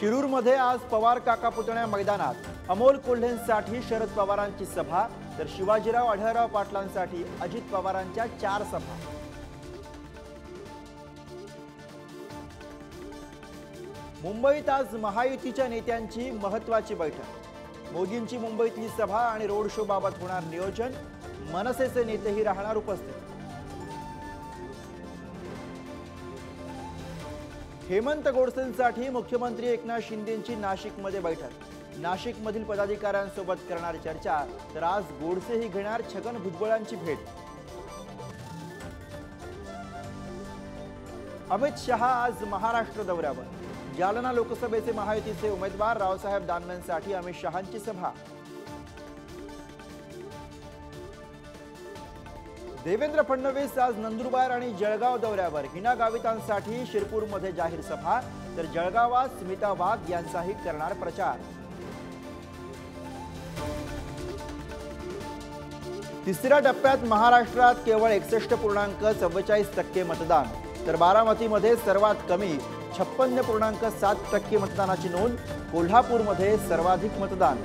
शिरूरमध्ये आज पवार काका पुतण्या मैदानात अमोल कोल्हेंसाठी शरद पवारांची सभा, तर शिवाजीराव आढळराव पाटलांसाठी अजित पवारांच्या 4 सभा। मुंबईत आज महायुतीच्या नेत्यांची महत्त्वाची बैठक। मोदींची मुंबईतली सभा आणि रोड शो बाबत होणार नियोजन। मनसेचे नेतेही राहणार उपस्थित। हेमंत गोडसेंसाठी मुख्यमंत्री एकनाथ शिंदेंची नाशिकमध्ये बैठक। नाशिकमधील पदाधिकाऱ्यांसोबत करणार चर्चा, तर आज गोडसेही घेणार छगन भुजबळांची भेट। अमित शहा आज महाराष्ट्र दौऱ्यावर। जालना लोकसभेचे महायुतीचे उमेदवार रावसाहेब दानवेंसाठी अमित शहांची सभा। देवेंद्र फडणवीस आज नंदुरबार आणि जळगाव दौऱ्यावर। हिना गावितांसाठी शिरपूरमध्ये जाहीर सभा, तर जळगावात स्मिता वाघ यांचाही करणार प्रचार। तिसऱ्या टप्प्यात महाराष्ट्रात केवळ 61.44% मतदान, तर बारामतीमध्ये सर्वात कमी 56.7% मतदानाची नोंद। कोल्हापूरमध्ये सर्वाधिक मतदान।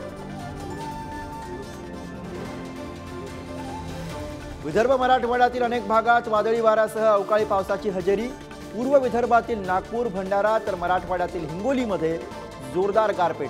विदर्भ मराठवाड्यातील अनेक भागात वादळी वाऱ्यासह अवकाळी पावसाची हजेरी। पूर्व विदर्भातील नागपूर, भंडारा, तर मराठवाड्यातील हिंगोलीमध्ये जोरदार गारपीट।